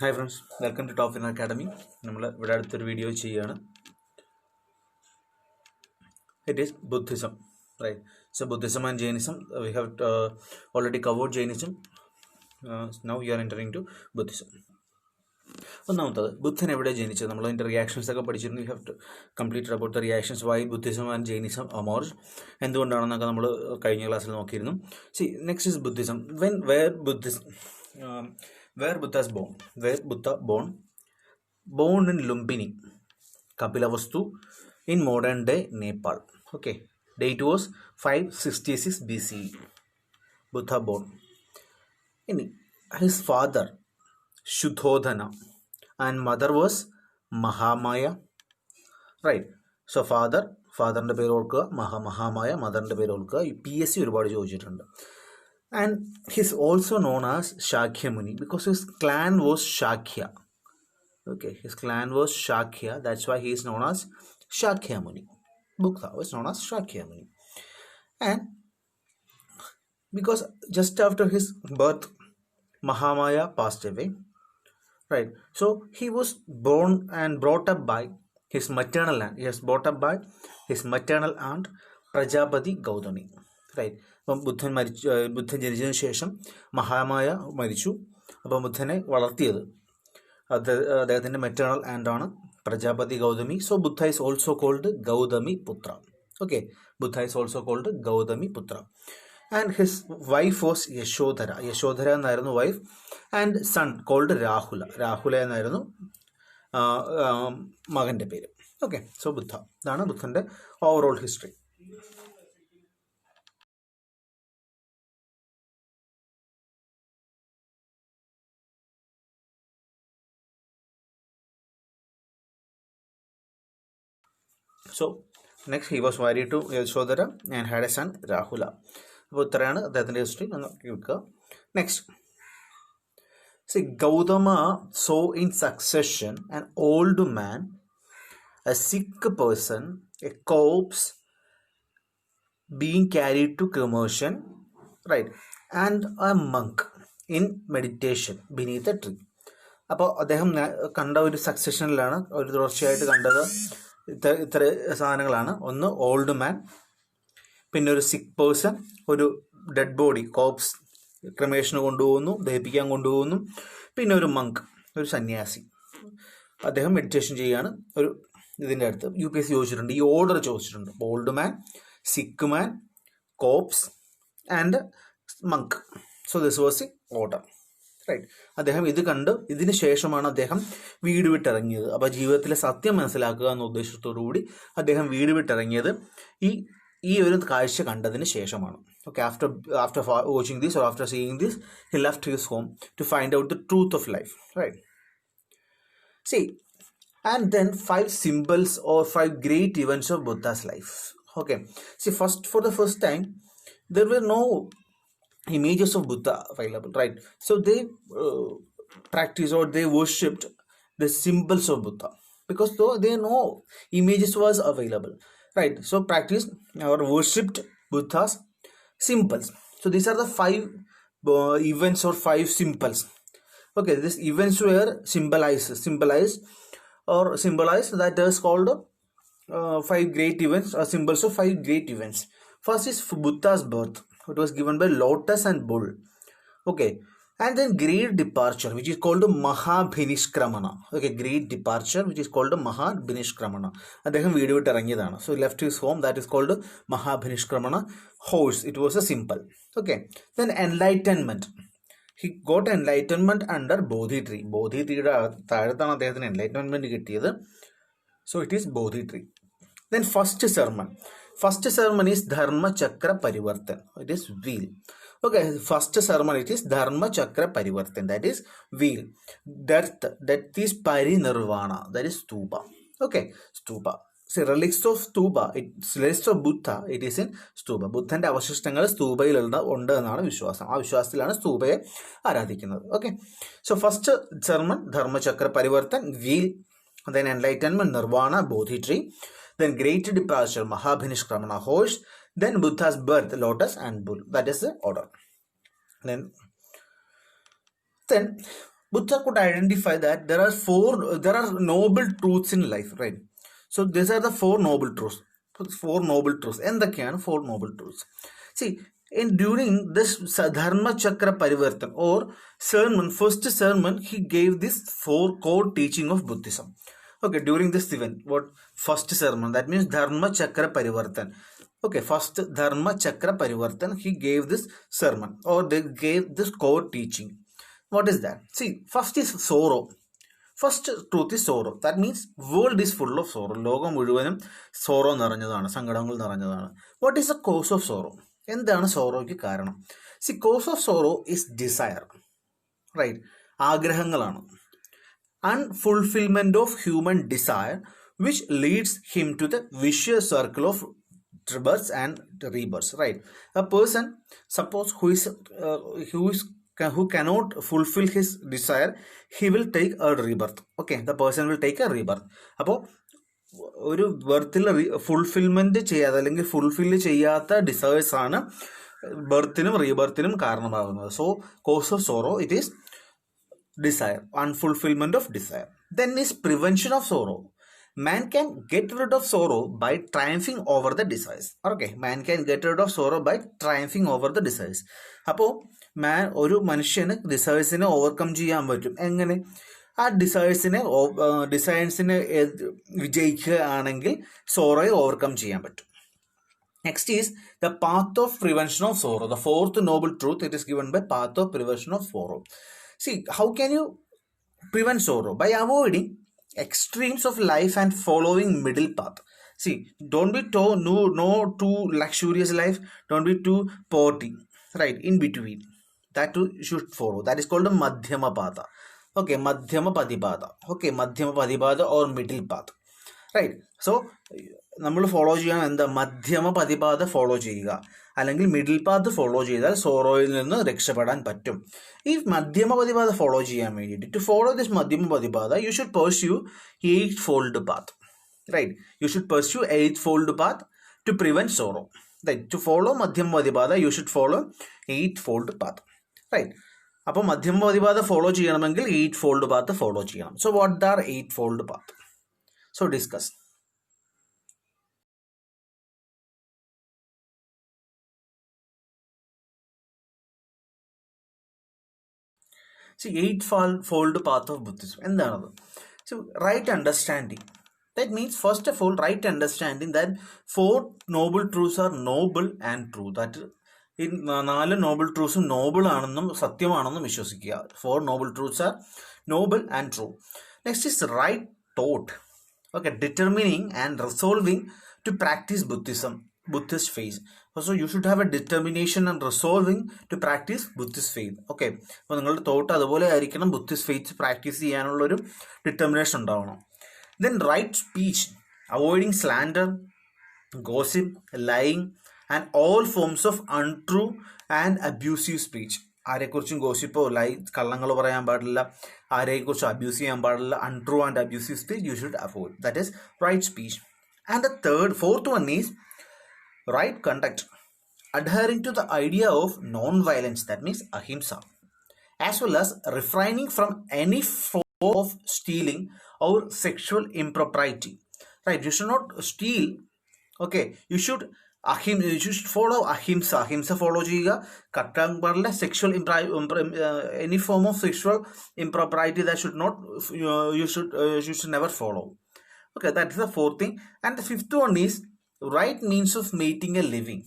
Hi friends, welcome to Top Winner Academy. നമ്മൾ ഇവിടെ അടുത്തൊരു വീഡിയോ ചെയ്യുകയാണ്. It is Buddhism, right? So Buddhism and Jainism, we have already covered Jainism. Now we are entering to Buddhism. ഒന്നാമത്തത്, ബുദ്ധൻ എവിടെ ജനിച്ചത്? നമ്മൾ അതിൻ്റെ റിയാക്ഷൻസ് ഒക്കെ പഠിച്ചിരുന്നു. You have to completed about the reactions why Buddhism and Jainism emerge, എന്തുകൊണ്ടാണെന്നൊക്കെ നമ്മൾ കഴിഞ്ഞ ക്ലാസ്സിൽ നോക്കിയിരുന്നു. See next is Buddhism. Where Buddha is born? Where Buddha born? Born in Lumbini, Kapilavastu, in modern day Nepal. Okay, date was 566 BCE. Buddha born. His father Shuddhodhana and mother was Mahamaya. Right. So father പേര് ഓർക്കുക, Mahamaya, മദറിൻ്റെ പേര് ഓർക്കുക. PSC ഒരുപാട് ചോദിച്ചിട്ടുണ്ട്. And he's also known as Shakya Muni because his clan was Shakya. Okay, his clan was Shakya. That's why he is known as Shakya Muni. Buddha was known as Shakya Muni. And because just after his birth, Mahamaya passed away. Right. So he was born and brought up by his maternal aunt. He was brought up by his maternal aunt Prajapati Gautami. Right. അപ്പം ബുദ്ധൻ ജനിച്ചതിന് ശേഷം മഹാമായ മരിച്ചു. അപ്പം ബുദ്ധനെ വളർത്തിയത് അദ്ദേഹത്തിൻ്റെ maternal ആൻഡാണ് Prajapati Gautami. So Buddha is also called Gautami Putra. Okay, Buddha is also called Gautami Putra. And his wife was Yashodhara എന്നായിരുന്നു wife. And son called Rahula എന്നായിരുന്നു മകൻ്റെ പേര്. ഓക്കെ, സോ ബുദ്ധ, ഇതാണ് ബുദ്ധൻ്റെ overall history. So next he was married to Yashodhara and had a son Rahula. അപ്പോൾ ഇത്രയാണ് അദ്ദേഹത്തിൻ്റെ history. കേൾക്കുക. Next, see, Gautama saw in succession an old man, a sick person, a corpse being carried to cremation, right, and a monk in meditation beneath a tree. അപ്പോൾ അദ്ദേഹം കണ്ട ഒരു സക്സഷനിലാണ്, ഒരു തുടർച്ചയായിട്ട് കണ്ടത് ഇത്ര സാധനങ്ങളാണ്. ഒന്ന് ഓൾഡ് മാൻ, പിന്നെ ഒരു സിക്ക് പേഴ്സൺ, ഒരു ഡെഡ് ബോഡി കോപ്സ് ക്രമേഷന് കൊണ്ടുപോകുന്നു, ദഹിപ്പിക്കാൻ കൊണ്ടുപോകുന്നു, പിന്നെ ഒരു മങ്ക്, ഒരു സന്യാസി. അദ്ദേഹം മെഡിറ്റേഷൻ ചെയ്യാണ്. ഒരു ഇതിൻ്റെ അടുത്ത് UPSC ചോദിച്ചിട്ടുണ്ട്, ഈ ഓർഡർ ചോദിച്ചിട്ടുണ്ട്. Old man, sick man, corpse and monk. So this was the order. Right. അദ്ദേഹം ഇത് കണ്ട് ഇതിന് ശേഷമാണ് അദ്ദേഹം വീട് വിട്ടിറങ്ങിയത്. അപ്പോൾ ജീവിതത്തിലെ സത്യം മനസ്സിലാക്കുക എന്ന ഉദ്ദേശത്തോടുകൂടി അദ്ദേഹം വീട് വിട്ടിറങ്ങിയത് ഈ ഒരു കാഴ്ച കണ്ടതിന് ശേഷമാണ്. Okay, after watching this or after seeing this he left his home to find out the truth of life. Right. See, and then 5 symbols or 5 great events of Buddha's life. Okay, see, for the first time there were no images of Buddha available, right? So they practiced or they worshipped the symbols of Buddha because though they know images was available, right? So practiced or worshipped Buddha's symbols. So these are the 5 events or 5 symbols. Okay, these events were symbolized, that is called 5 great events or symbols of 5 great events. First is Buddha's birth. It was given by Lotus and bull. Okay, and then great departure, which is called Mahabhinishkramana. Okay, great departure, which is called Mahabhinishkramana. അദ്ദേഹം വീട് വിട്ട് ഇറങ്ങിയതാണ്. So left his home, that is called Mahabhinishkramana. Horse, it was a symbol. Okay, then enlightenment. He got enlightenment under Bodhi tree. Bodhi treeയുടെ താഴത്താണ് അദ്ദേഹത്തിന് enlightenment കിട്ടിയത്. So it is Bodhi tree. Then first sermon is Dhammachakraparivartan. It is wheel. Okay, first sermon it is Dhammachakraparivartan, that is wheel. That is Nirvana, that is stupa. Okay, stupa. See, relics of stupa, relics of Buddha, it is in stupa. ബുദ്ധന്റെ അവശിഷ്ടങ്ങൾ സ്തൂപയിൽ ഉണ്ട് എന്നാണ് വിശ്വാസം. ആ വിശ്വാസത്തിലാണ് സ്തൂപയെ ആരാധിക്കുന്നത്. Okay, so first sermon Dhammachakraparivartan, wheel, then enlightenment Nirvana, Bodhi tree, then great departure Mahabhinishkramana, horse, then Buddha's birth Lotus and bull. That is the order. Then Buddha could identify that there are noble truths in life, right? So these are the four noble truths. എന്തൊക്കെയാണ് four noble truths? See, during this Dhammachakraparivartan or sermon, first sermon, he gave this four core teaching of Buddhism. Okay, during this event, what first sermon? That means Dhammachakraparivartan. Okay, first Dhammachakraparivartan, he gave this sermon or they gave this core teaching. What is that? See, first is sorrow. First truth is sorrow. That means world is full of sorrow. ലോകം മുഴുവനും sorrow നിറഞ്ഞതാണ്, സങ്കടങ്ങൾ നിറഞ്ഞതാണ്. What is the cause of sorrow? എന്താണ് സോറോയ്ക്ക് കാരണം? See, cause of sorrow is desire. Right? ആഗ്രഹങ്ങളാണ്. Unfulfillment of human desire, which leads him to the vicious circle of births and rebirths. Right? A person, suppose who cannot fulfill his desire, he will take a rebirth. Okay, the person will take a rebirth. അപ്പോൾ ഒരു ബർത്തിൽ fulfilment ചെയ്യാതെ അല്ലെങ്കിൽ fulfil ചെയ്യാത്ത desires ആണ് ബർത്തിനും റീബർത്തിനും കാരണമാകുന്നത്. So cause of sorrow it is desire, unfulfillment of desire. Then is prevention of sorrow. Man can get rid of sorrow by triumphing over the desires. Okay, man can get rid of sorrow by triumphing over the desires. അപ്പോൾ ഒരു മനുഷ്യന് ഡിസയേഴ്സിനെ overcome ചെയ്യാൻ പറ്റും. എങ്ങനെ? ആ ഡിസയേഴ്സിനെ വിജയിക്കുകയാണെങ്കിൽ സോറോയെ overcome ചെയ്യാൻ പറ്റും. Next is the path of prevention of sorrow. The fourth noble truth, it is given by path of prevention of sorrow. See, how can you prevent sorrow? By avoiding extremes of life and following middle path. See, don't be no too luxurious life, don't be too poverty, right? In between, that too you should follow. That is called a Madhyama Pada. Okay, Madhyama Patipada. Okay, Madhyama Patipada or middle path, right? So നമ്മൾ follow ചെയ്യണം എന്താ? മധ്യമ പതിപാത follow ചെയ്യുക, അല്ലെങ്കിൽ middle path follow ചെയ്താൽ സോറോയിൽ നിന്ന് രക്ഷപ്പെടാൻ പറ്റും. ഈ മധ്യമ പതിപാത ഫോളോ ചെയ്യാൻ വേണ്ടിയിട്ട്, to follow this madhyama patipada, you should pursue 8-fold path, right? You should pursue 8-fold path to prevent sorrow. Right? To follow മധ്യമ പതിപാത, you should follow 8-fold path, right? അപ്പോൾ മധ്യമ പതിപാത ഫോളോ ചെയ്യണമെങ്കിൽ 8-fold path ഫോളോ ചെയ്യണം. So what are 8-fold path? So discuss. See, 8-fold path of Buddhism. എന്താണ്? So, right understanding. That means, first of all, right understanding that 4 noble truths are noble and true. That ഈ 4 noble truths noble ആണെന്നും സത്യമാണെന്നും വിശ്വസിക്കുക. 4 noble truths are noble and true. Next is right thought. Okay, determining and resolving to practice Buddhism, Buddhist faith. So you should have a determination and resolving to practice Buddhist faith. Okay, അപ്പോൾ നിങ്ങളുടെ thought അതുപോലെ ആയിരിക്കണം, Buddhist faith practice ചെയ്യാനുള്ളൊരു determination ഉണ്ടാവണം. Then right speech, avoiding slander, gossip, lying and all forms of untrue and abusive speech. ആരെക്കുറിച്ചും ഗോസിപ്പോ കള്ളങ്ങൾ പറയാൻ പാടില്ല, ആരെക്കുറിച്ചും അബ്യൂസ് ചെയ്യാൻ പാടില്ല. Untrue and abusive speech you should avoid. That is right speech. And the fourth one is right conduct, adhering to the idea of non-violence, that means ahimsa, as well as refraining from any form of stealing or sexual impropriety. Right? You should not steal. Okay, you should follow ahimsa. Ahimsa follow ചെയ്യുക. കട്ടാൻ പാടില്ല. Sexual any form of sexual impropriety that should not you should never follow. Okay, that is the fourth thing. And the fifth one is right means of making a living.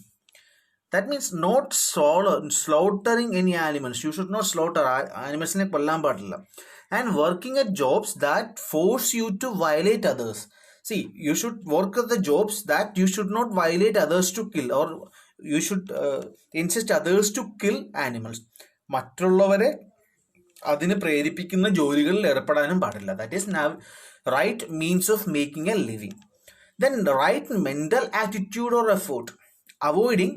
That means not slaughtering any animals. You should not slaughter animals. കൊല്ലാൻ പാടില്ല. And working at jobs that force you to violate others. See, you should work at the jobs that you should not violate others to kill, or you should insist others to kill animals. മറ്റുള്ളവരെ അതിന് പ്രേരിപ്പിക്കുന്ന ജോലികളിൽ ഏർപ്പെടാനും പാടില്ല. That is now right means of making a living. Then the right mental attitude or effort, avoiding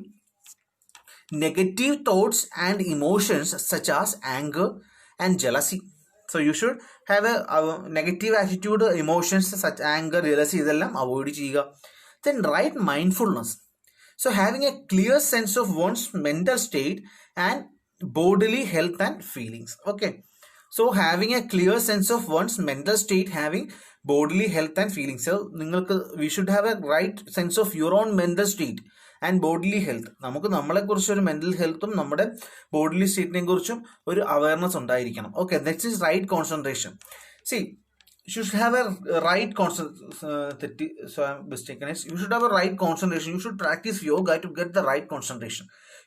negative thoughts and emotions such as anger and jealousy. So you should have a negative attitude, emotions such as anger, jealousy, ഇതെല്ലാം avoid ചെയ്യുക. Then right mindfulness. So having a clear sense of one's mental state and bodily health and feelings. Okay. So having a clear sense of one's mental state, having bodily health and feelings. So we should have a right sense of your own mental state and bodily health. നമുക്ക് നമ്മളെ കുറിച്ച് ഒരു mental ഹെൽത്തും നമ്മുടെ bodily സ്റ്റേറ്റിനെ കുറിച്ചും ഒരു awareness ഉണ്ടായിരിക്കണം. Okay, that is right concentration. See you should have a right you should have a right concentration. You should practice yoga to get the right concentration.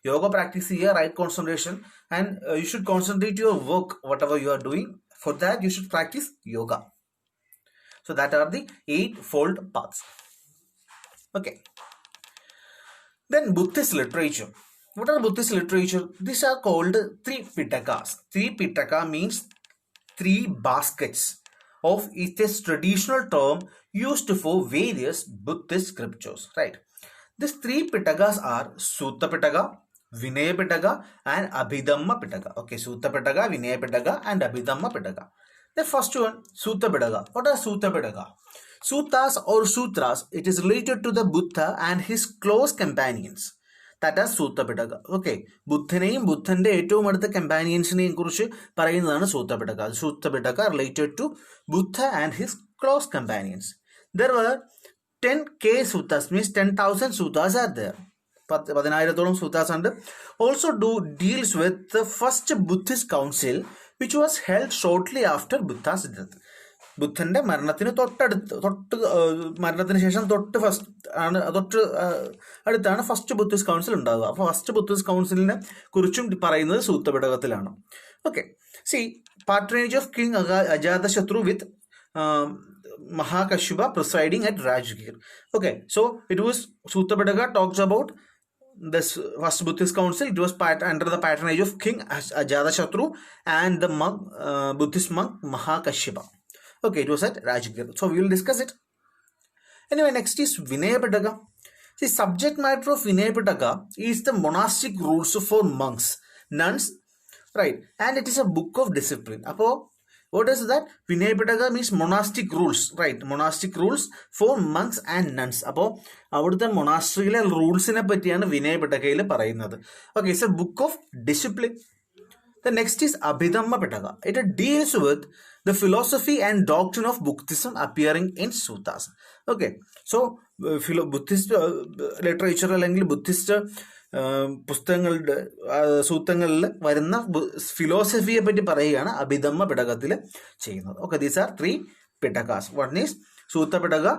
Yoga practice here, right concentration, and you should concentrate your work, whatever you are doing. For that, you should practice yoga. So that are the 8-fold paths. Okay. Then Buddhist literature. What are Buddhist literature? These are called Tripitakas. Tripitaka means 3 baskets of it is traditional term used for various Buddhist scriptures, right? These 3 Pitakas are Sutta Pitaka, Vinaya Pitaka, and Abhidhamma Pitaka. Okay, Sutta Pitaka, Vinaya Pitaka, and Abhidhamma Pitaka. The first one, Sutta Pitaka. What are Sutta Pitaka? Suttas or sutras, it is related to the Buddha and his close companions. That is Sutta Pitaka. Okay, ബുദ്ധനെയും ബുദ്ധന്റെ ഏറ്റവും അടുത്ത കമ്പാനിയൻസിനെയും കുറിച്ച് പറയുന്നതാണ് Sutta Pitaka. Sutta Pitaka related to Buddha and his close companions. There were 10k suttas, means 10,000 suttas are there. 10,000 suttas ഉണ്ട്. Also deals with the first Buddhist council which was held shortly after Buddha's death. ബുദ്ധന്റെ മരണത്തിന് മരണത്തിന് ശേഷം അടുത്താണ് first Buddhist council ഉണ്ടാകുക. അപ്പോൾ first Buddhist കൗൺസിലിനെ കുറിച്ചും പറയുന്നത് സൂത്ത പിടകത്തിലാണ്. Okay, see patronage of king Ajatashatru with Mahakashyapa presiding at Rajgir. Okay, so it was Sutta Pitaka talks about this first Buddhist council. It was under the patronage of King Ajatashatru and the monk, Buddhist monk Mahakashyapa. Okay, it was at Rajgir. So we will discuss it. Anyway, next is Vinaya Pitaka. The subject matter of Vinaya Pitaka is the monastic rules for monks, nuns, right? And it is a book of discipline. Apo, what is that? Vinaya Pitaka means monastic rules, right? Monastic rules for monks and nuns. Apo, avudutte monasteryile rulesine pattiyana Vinaya Pitakayil parayunnathu. Okay, it's a book of discipline. The next is Abhidhamma Pitaka. It deals with the philosophy and doctrine of Buddhism appearing in suttas. Okay, so Buddhist literature അല്ലെങ്കിൽ Buddhist പുസ്തകങ്ങളുടെ സൂത്രങ്ങളിൽ വരുന്ന ഫിലോസഫിയെ പറ്റി പറയുകയാണ് അഭിധമ്മ പിടകത്തിൽ ചെയ്യുന്നത്. Okay, these are 3 Pitakas. One is Sutta Pitaka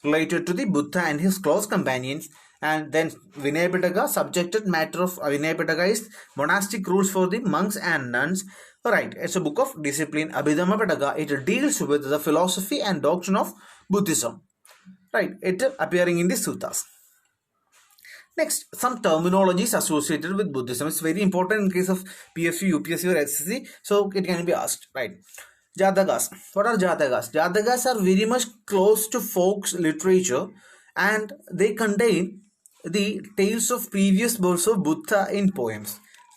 related to the Buddha and his close companions. And then Vinaya Pitaka, subjected matter of Vinaya Pitaka is monastic rules for the monks and nuns. Alright, it's a book of discipline. Abhidhamma Pitaka, it deals with the philosophy and doctrine of Buddhism. Right, it appearing in the suttas. Next, some terminologies associated with Buddhism. It's very important in case of PSC, UPSC or SSC. So it can be asked. Right. Jatakas. What are Jatakas? Jatakas are very much close to folk literature and they contain the tales of previous births of Buddha in poems.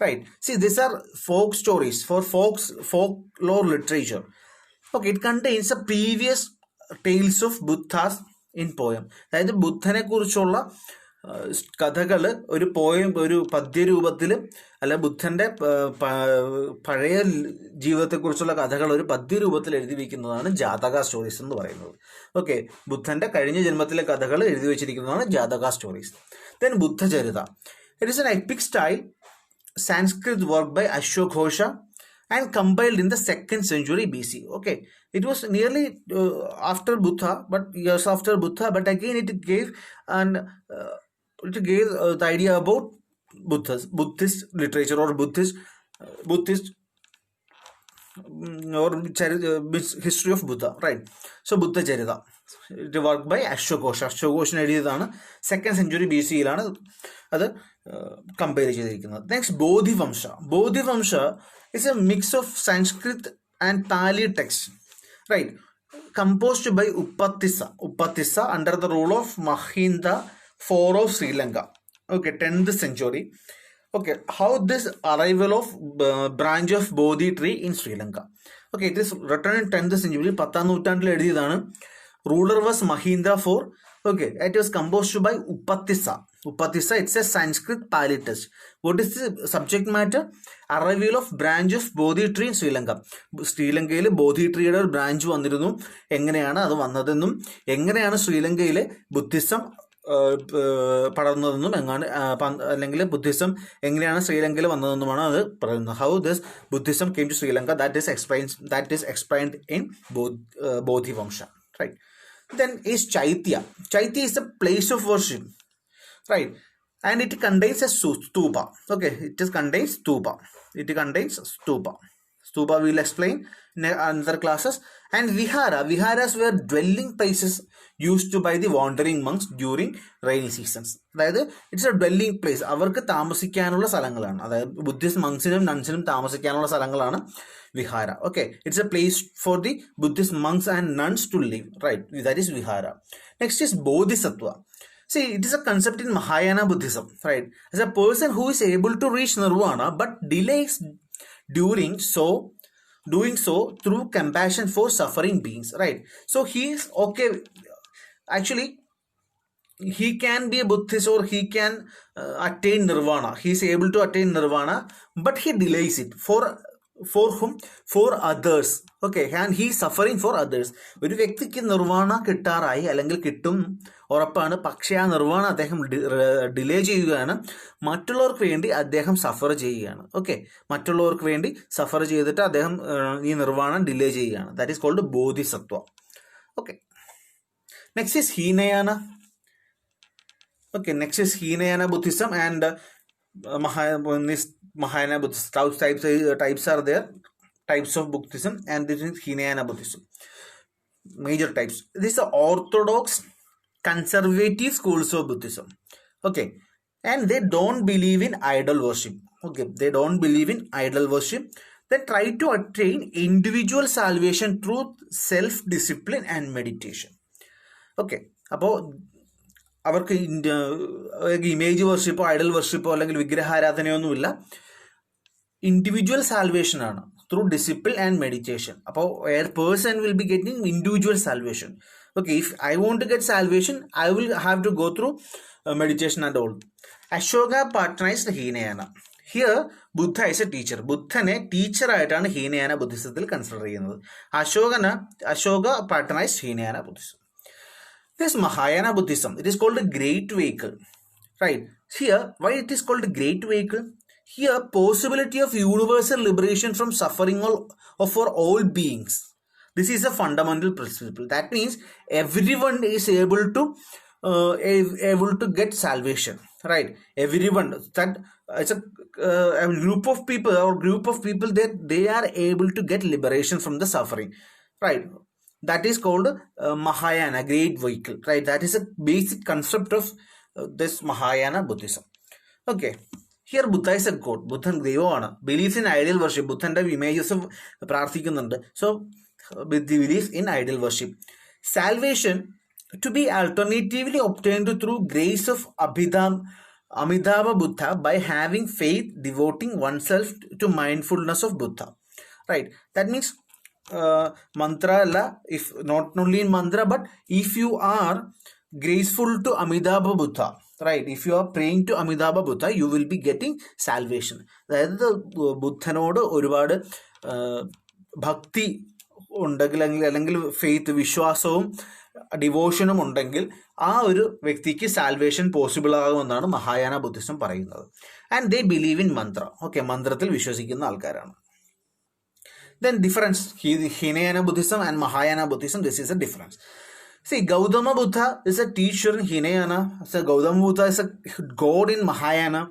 Right. See, these are folk stories for folklore literature. Okay, it contains the previous tales of Buddhas in poem. അതായത് ബുദ്ധനെ കുറിച്ചുള്ള കഥകൾ ഒരു poem, ഒരു പദ്യരൂപത്തിൽ, അല്ല ബുദ്ധന്റെ പഴയ ജീവിതത്തെക്കുറിച്ചുള്ള കഥകൾ ഒരു പദ്യരൂപത്തിൽ എഴുതി വയ്ക്കുന്നതാണ് ജാതക സ്റ്റോറീസ് എന്ന് പറയുന്നത്. ഓക്കെ, ബുദ്ധന്റെ കഴിഞ്ഞ ജന്മത്തിലെ കഥകൾ എഴുതി വെച്ചിരിക്കുന്നതാണ് Jataka stories. Then Buddhacharita. It is an epic style Sanskrit work by Ashavaghosa and compiled in the 2nd century BC. Okay, it was nearly after Buddha, but years after Buddha, but again it gave the idea about Buddhist literature or Buddhist or history of Buddha, right? So Buddha Charita, it worked by Ashavaghosa. Ashavaghosa എഴുതിയതാണ് 2nd century BC യിലാണ് അത് compare ചെയ്തിരിക്കുന്നത്. Next Bodhi Vamsa. Bodhi Vamsa is a mix of Sanskrit and Pali text, right? Composed by Upatissa under the rule of Mahinda IV of Sri Lanka. Okay, 10th century. Okay, how this arrival of branch of Bodhi tree in Sri Lanka. Okay, it is written in 10th century. 10th നൂറ്റാണ്ടിൽ എഴുതിയതാണ്. Ruler was Mahinda IV Okay, it was composed by Upatissa. Upatissa, it's a Sanskrit Pali text. What is the subject matter? Arrival of branch of Bodhi tree in Sri Lanka. Sri Lankayile Bodhi tree യുടെ branch വന്നിരുന്നു. എങ്ങനെയാണ് അത് വന്നതെന്നും എങ്ങനെയാണ് ശ്രീലങ്കയിലെ Buddhism പടർന്നതെന്നും അല്ലെങ്കിൽ Buddhism എങ്ങനെയാണ് ശ്രീലങ്കയിൽ വന്നതെന്നുമാണ് അത് പറയുന്നത്. How this Buddhism came to Sri Lanka, that is explained in Bodhi Vamsa. Right. Then is Chaitya. Chaitya is a place of worship, right? And it contains a stupa. Okay, it contains stupa. Stupa we will explain in other classes. And viharas were dwelling places used by the wandering monks during rainy seasons. അതായത് it's A dwelling place, അവർക്ക് താമസിക്കാനുള്ള സ്ഥലങ്ങളാണ്. അതായത് Buddhist മങ്സിനും നൺസിനും താമസിക്കാനുള്ള സ്ഥലങ്ങളാണ് vihara. Okay, it's a place for the Buddhist monks and nuns to live, right? That is vihara. Next is Bodhisattva. See, it is a concept in Mahayana Buddhism, right? As a person who is able to reach Nirvana but delays doing so through compassion for suffering beings, right? So he is okay. Actually, he can be a Buddhist or he can attain Nirvana. He is able to attain Nirvana, but he delays it for whom? For others. Okay, and he is suffering for others. ഒരു വ്യക്തിക്ക് നിർവാണ കിട്ടാറായി അല്ലെങ്കിൽ കിട്ടും ഉറപ്പാണ്, പക്ഷേ ആ നിർവാണ അദ്ദേഹം delay ചെയ്യുകയാണ്, മറ്റുള്ളവർക്ക് വേണ്ടി അദ്ദേഹം സഫർ ചെയ്യുകയാണ്. ഓക്കെ, മറ്റുള്ളവർക്ക് വേണ്ടി സഫർ ചെയ്തിട്ട് അദ്ദേഹം ഈ നിർവാണം ഡിലേ ചെയ്യുകയാണ്. That is called Bodhisattva. Okay, next is Hinayana. Okay, next is Hinayana Buddhism and Mahayana Buddhism. Types are there. Types of Buddhism, and this is Hinayana Buddhism. Major types. These are orthodox, conservative schools of Buddhism. Okay, and they don't believe in idol worship. Okay, they don't believe in idol worship. They try to attain individual salvation through self-discipline and meditation. Okay, അപ്പോൾ അവർക്ക് image വർഷിപ്പോ idol വർഷിപ്പോ അല്ലെങ്കിൽ വിഗ്രഹാരാധനയൊന്നുമില്ല. Individual salvation ആണ് through discipline and meditation. അപ്പോൾ a person will be getting individual salvation. Okay, if I want to get salvation I will have to go through meditation and all. Ashoka patronised Hinayana. Here Buddha is a teacher. ബുദ്ധനെ ടീച്ചറായിട്ടാണ് ഹീനയാന ബുദ്ധിസത്തിൽ consider ചെയ്യുന്നത്. Ashoka patronised Hinayana Buddhism. This Mahayana Buddhism, it is called a great vehicle, right? Here, why it is called a great vehicle? Here, possibility of universal liberation from suffering for all beings. This is a fundamental principle. That means everyone is able to get salvation, right? Everyone, that it's a group of people that they are able to get liberation from the suffering, right? That is called Mahayana, great vehicle, right? That is a basic concept of this Mahayana Buddhism. Okay, here Buddha is a god. Buddhan Devana believes in idol worship. Buddhante images of പ്രാർത്ഥിക്കുന്നുണ്ട്. So believes in idol worship. Salvation to be alternatively obtained through grace of Amitabha Buddha by having faith, devoting oneself to mindfulness of Buddha, right? That means mantra alla, if not only in mantra, but if you are graceful to Amitabha Buddha, right? If you are praying to Amitabha Buddha, you will be getting salvation. അതായത് ബുദ്ധനോട് ഒരുപാട് ഭക്തി ഉണ്ടെങ്കിൽ അല്ലെങ്കിൽ faith, വിശ്വാസവും ഡിവോഷനും ഉണ്ടെങ്കിൽ ആ ഒരു വ്യക്തിക്ക് സാൽവേഷൻ പോസിബിൾ ആകുമെന്നാണ് മഹായാന ബുദ്ധിസം പറയുന്നത്. And they believe in mantra. Okay, മന്ത്രത്തിൽ വിശ്വസിക്കുന്ന ആൾക്കാരാണ്. Then difference, Hinayana Buddhism and Mahayana Buddhism, this is a difference. See, Gautama Buddha is a teacher in Hinayana. So Gautama Buddha is a god in Mahayana.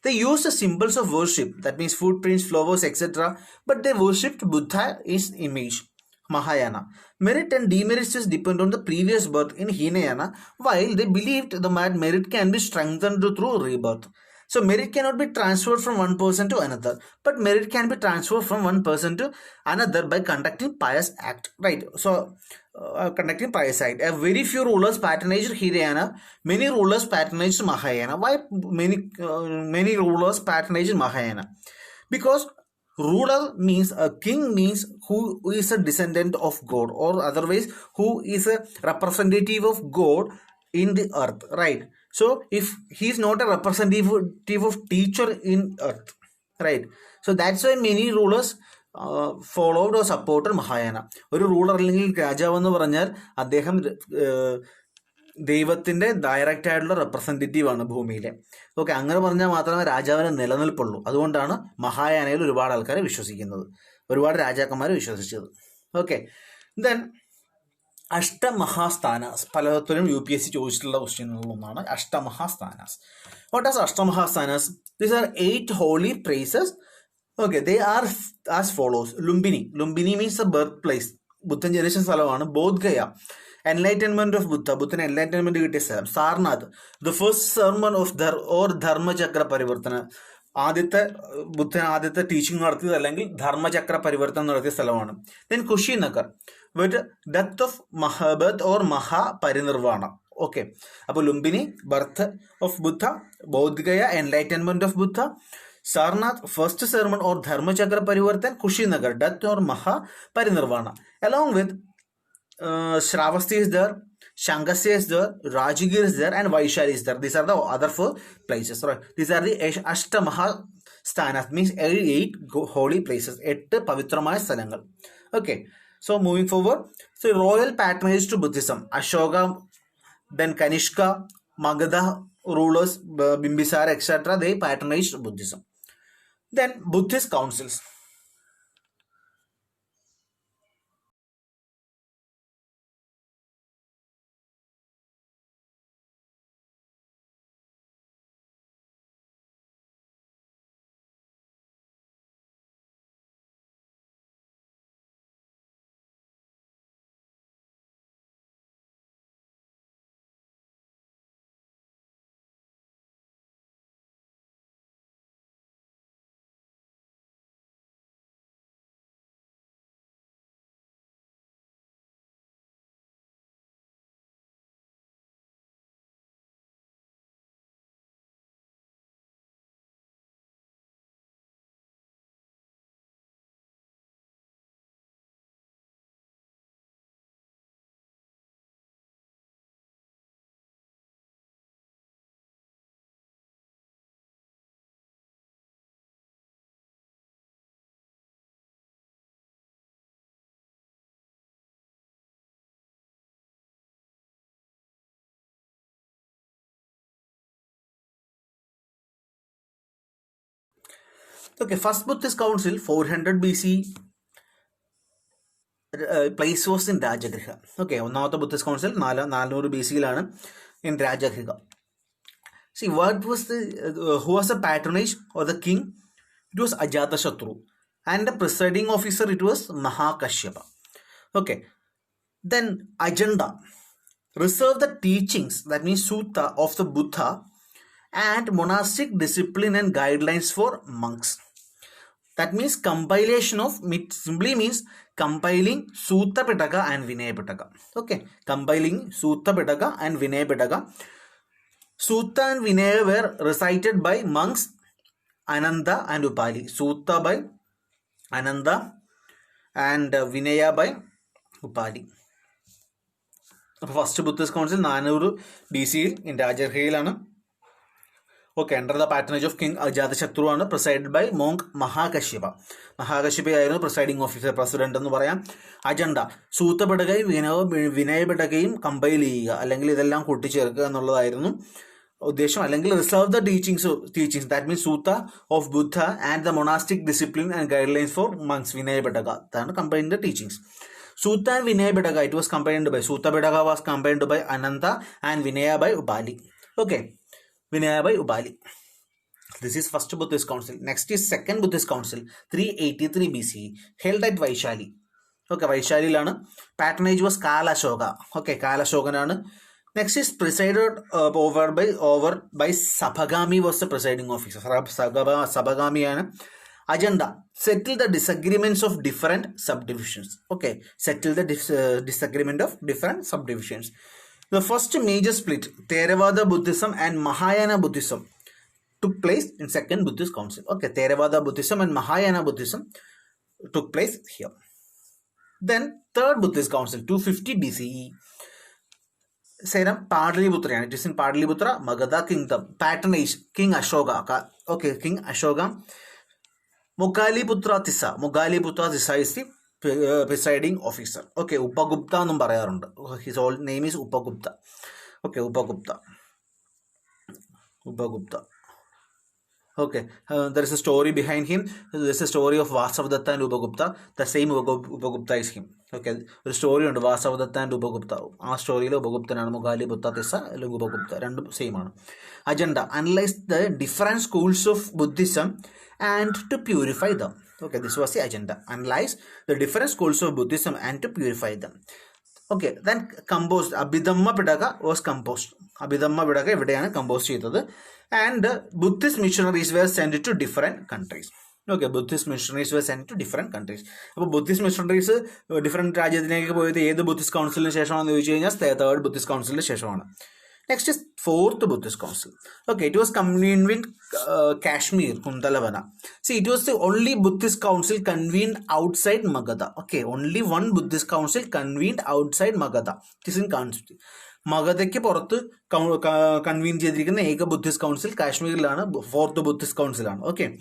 They use the symbols of worship, that means footprints, flowers, etc. But they worshipped Buddha is image. Mahayana. Merit and demerits is depend on the previous birth in Hinayana, while they believed the merit can be strengthened through rebirth. So merit cannot be transferred from one person to another, but merit can be transferred from one person to another by conducting pious act, right? So conducting pious act. A very few rulers patronized Hinayana. Many rulers patronized Mahayana. Why many rulers patronized Mahayana? Because ruler means a king, means who is a descendant of God, or otherwise who is a representative of God in the earth, right? So if he is not a representative of teacher in earth, right? So that's why many rulers followed or supported Mahayana. ഒരു ruler അല്ലെങ്കിൽ രാജാവ് എന്ന് പറഞ്ഞാൽ അദ്ദേഹം ദൈവത്തിന്റെ direct ആയിട്ടുള്ള representative ആണ് ഭൂമിയിലെ. ഓക്കെ, അങ്ങനെ പറഞ്ഞാൽ മാത്രമേ രാജാവിന് നിലനിൽപ്പുള്ളൂ. അതുകൊണ്ടാണ് മഹായാനയിൽ ഒരുപാട് ആൾക്കാരെ വിശ്വസിക്കുന്നത്, ഒരുപാട് രാജാക്കന്മാരെ വിശ്വസിച്ചത്. Okay, then അഷ്ടമഹാസ്ഥാനാസ്. പലതരം UPSC ചോദിച്ചിട്ടുള്ള ക്വസ്റ്റ്യനുകളിൽ ഒന്നാണ് Ashtamahasthanas. What are Ashtamahasthanas? These are 8 holy places. Okay, they are as follows. Lumbini. Lumbini means the birthplace. ബുദ്ധൻ ജനിച്ച സ്ഥലമാണ്. ബോധ്ഗയ, എൻലൈറ്റൻമെന്റ് ഓഫ് ബുദ്ധ, ബുദ്ധന് എൻലൈറ്റൻമെന്റ് കിട്ടിയ സ്ഥലം. Sarnath, the first sermon of Dharmachakra Parivartana, ബുദ്ധൻ ആദ്യത്തെ ടീച്ചിങ് നടത്തിയത് അല്ലെങ്കിൽ ധർമ്മചക്ര പരിവർത്തനം നടത്തിയ സ്ഥലമാണ്. Then Kushinagar, with death of birth or Mahaparinirvana. Okay, അപ്പോൾ Lumbini birth of Buddha, Bodh Gaya enlightenment of Buddha, Sarnath, first sermon or Dhammachakraparivartan Parivartan, Kushinagar, death or Maha Parinirvana. Along with Shravasti is there, Shankasya is there, Rajagir is there, and Vaishali is there. These are the other 4 places. Right? These are the Ashtamaha Sthanas, means 8 holy places, 8 Pavitramaya Sthalangal. Okay, so moving forward. So royal patronage to Buddhism, Ashoka, then Kanishka, Magadha rulers, Bimbisara, etc., they patronized Buddhism. Then Buddhist councils. Okay, first Buddhist council, 400 BC, place was in Rajagriha. Okay, ഒന്നാമത്തെ Buddhist council 400 BC in Rajagriha. See, what was who was the patronage or the king? It was Ajatashatru, and the presiding officer it was Mahakashyapa. Okay, then agenda, reserve the teachings, that means sutta of the Buddha and monastic discipline and guidelines for monks. That means compilation of, simply means compiling Sutta Pitaka and Vinaya Pitaka. Okay, compiling Sutta Pitaka and Vinaya Pitaka. Sutta and Vinaya were recited by monks Ananda and Upali. Sutta by Ananda and Vinaya by Upali. First Buddhist council 400 BC in Rajagriha. Okay, under the patronage of King Ajatashatru, presided by monk Mahakashyapa. Mahakashyapa is the presiding officer, president. Agenda, Sutta Padagai, Vinaya Padagayim, compile അല്ലെങ്കിൽ ഇതെല്ലാം കൂട്ടിച്ചേർക്കുക എന്നുള്ളതായിരുന്നു ഉദ്ദേശം. അല്ലെങ്കിൽ reserve the teachings, that means Sutta of Buddha and the monastic discipline and guidelines for monks, Vinaya Padaka. That combined the teachings. Sutta and Vinaya Padaka, it was combined by Sutta Padaka was combined by Ananta and Vinaya by Upali. Okay, Vinaya by Upali. This is first Buddhist council. Next is second Buddhist council, 383 BC, held at Vaishali. Okay, Vaishali lana. Patronage was Kalashoka. Okay, Kalashoka. Next is presided over by Sabhagami was the presiding officer. Sabhagami agenda, settle the disagreements of different subdivisions. Okay, settle the disagreement of different subdivisions. The first major split, Theravada Buddhism and Mahayana Buddhism, took place in second Buddhist council. Okay, Theravada Buddhism and Mahayana Buddhism took place here. Then third Buddhist council, 250 BCE, Salem Padliputra. It is in Padliputra, Magadha kingdom. Patronage, King Ashoka. Okay, King Ashoka. Upatissa. Upatissa is the presiding officer. Okay, Upagupta number. His old name is Upagupta. Okay, Upagupta. Okay, there is a story behind him. There is a story of Vasavadatta and Upagupta. The same Upagupta is him. Okay, the story on Vasavadatta and Upagupta. Our story of Upagupta and Upatissa, Upagupta, and same. Agenda: analyze the different schools of Buddhism and to purify them. Okay, this was the agenda. Analyze the different schools of Buddhism and to purify them. Okay, then composed. Abhidhamma Pitaka was composed. Abhidhamma Pitaka evidence composed and Buddhist missionaries were sent to different countries. Okay, Buddhist missionaries were sent to different countries. Buddhist missionaries different the Buddhist council the third Buddhist council. Next is fourth Buddhist council. Okay, it was convened with Kashmir, Kundalavana. See, it was the only Buddhist council convened outside Magadha. Okay, only one Buddhist council convened outside Magadha. It is in Constitution. Magadha convened Eka Buddhist council, Kashmir fourth Buddhist council. Okay.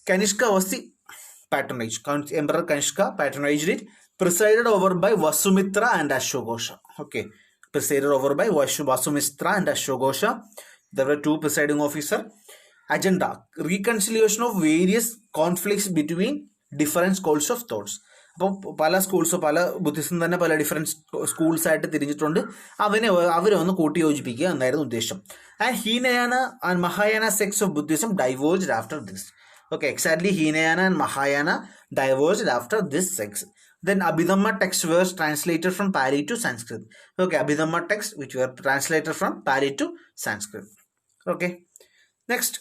Kanishka was the patronage. Emperor Kanishka patronaged it, presided over by Vasumitra and Ashavaghosa. Okay. Presided over by Vasumitra and Ashavaghosa. There were two presiding officers. Agenda: reconciliation of various conflicts between different schools of thoughts. Pala schools of Pala Buddhism than Pala different schools at the Tirijitronde, Avere on the Koti Ojpika and Naira Udesham. And Hinayana and Mahayana sects of Buddhism diverged after this. Okay, exactly, Hinayana and Mahayana diverged after this sects. Then Abhidhamma texts were translated from Pali to Sanskrit. Okay, Abhidhamma texts which were translated from Pali to Sanskrit. Okay. Next,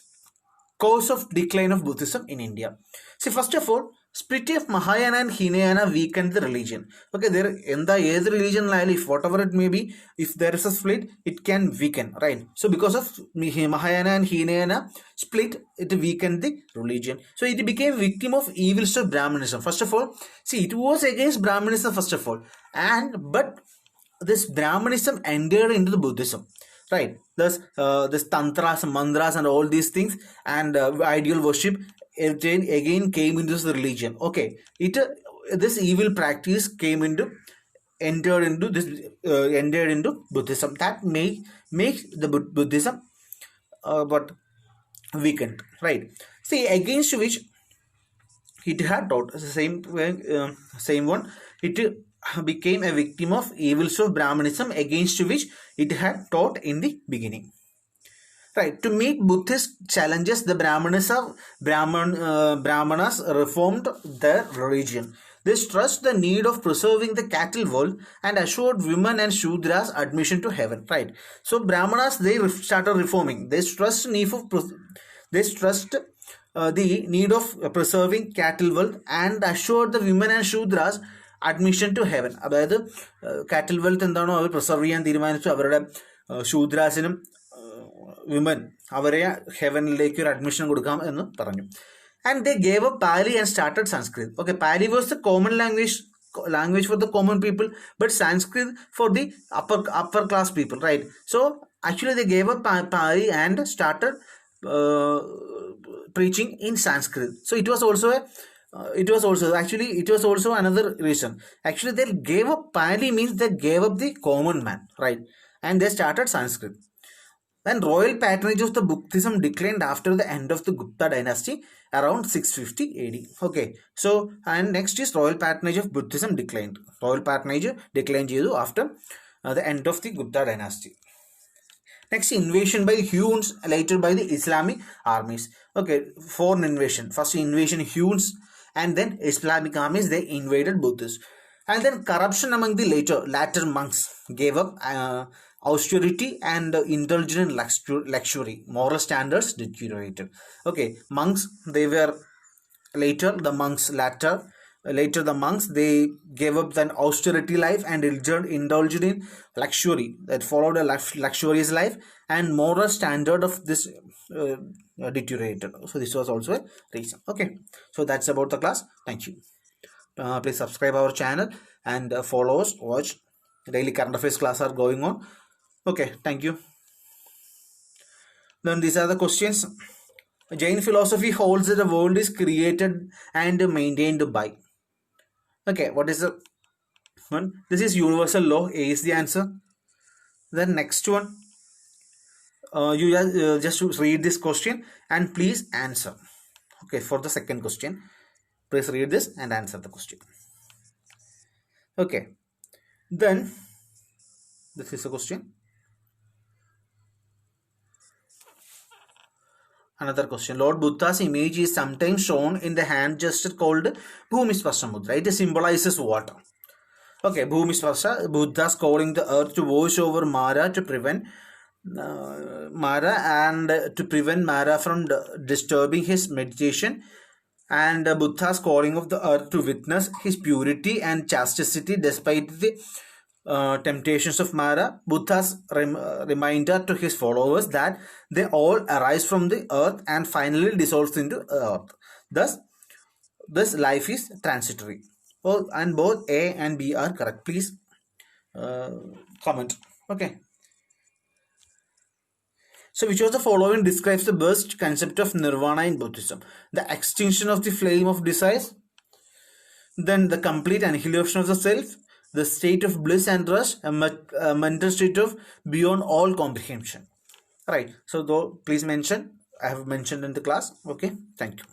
cause of decline of Buddhism in India. See, first of all, split of Mahayana and Hinayana weakened the religion. Okay, there in the either religion, if whatever it may be, if there is a split, it can weaken, right? So because of Mahayana and Hinayana split, it weakened the religion. So it became victim of evils of Brahmanism. First of all, see, it was against Brahmanism first of all, but this Brahmanism entered into the Buddhism. Right, thus this tantras, mantras, and all these things, and ideal worship again came into the religion. Okay, this evil practice entered into Buddhism. That make the Buddhism but weakened. Right. See, against which it had taught the same one. It became a victim of evils of Brahmanism against which it had taught in the beginning. Right, to meet Buddhist challenges, the Brahmanas reformed their religion. They stressed the need of preserving the cattle world and assured women and Shudras admission to heaven. Right, so Brahmanas, they started reforming. They stressed the need of preserving cattle world and assured the women and Shudras admission to heaven. അതായത് cattle wealth എന്താണോ അവർ preserve ചെയ്യാൻ തീരുമാനിച്ചു, അവരുടെ ശൂദ്രാസിനും women അവരെ ഹെവനിലേക്ക് ഒരു admission കൊടുക്കാം എന്ന് പറഞ്ഞു. And they gave up Pali and started Sanskrit. Okay, Pali was the common language for the common people, but Sanskrit for the upper class people, right? So actually they gave up Pali and started preaching in Sanskrit. So it was also another reason. Actually, they gave up Pali means they gave up the common man, right? And they started Sanskrit. Then royal patronage of the Buddhism declined after the end of the Gupta dynasty around 650 AD. Okay, so and next is royal patronage of Buddhism declined. Royal patronage declined after the end of the Gupta dynasty. Next, invasion by Huns, later by the Islamic armies. Okay, foreign invasion. First invasion Huns, and then Islamic armies, they invaded Buddhists. And then corruption among the latter monks gave up austerity and indulgent luxury. Moral standards deteriorated. Okay, monks, they were later the monks, they gave up an austerity life and indulged in luxury, that followed a luxurious life, and moral standard of this deteriorated. So this was also a reason. Okay, so that's about the class. Thank you. Please subscribe our channel and follow us. Watch daily current affairs class are going on. Okay, thank you. Then these are the questions. Jain philosophy holds that the world is created and maintained by. Okay, what is the one? This is universal law. A is the answer. Then next one, you just read this question and please answer. Okay, for the second question, please read this and answer the question. Okay, then this is a question. Another question. Lord Buddha's image is sometimes shown in the hand gesture called Bhumisparsha Mudra. It symbolizes what? Okay, Bhumisparsha, Buddha's calling the earth to wash over Mara to prevent Mara and to prevent Mara from disturbing his meditation, and Buddha's calling of the earth to witness his purity and chastity despite the temptations of Mara. Buddha's reminder to his followers that they all arise from the earth and finally dissolve into earth. Thus, this life is transitory. Oh, and both A and B are correct. Please comment. Okay. So, which of the following describes the best concept of Nirvana in Buddhism? The extinction of the flame of desires, then the complete annihilation of the self, the state of bliss and rest, a mental state of beyond all comprehension. Right. So, though, please mention. I have mentioned in the class. Okay. Thank you.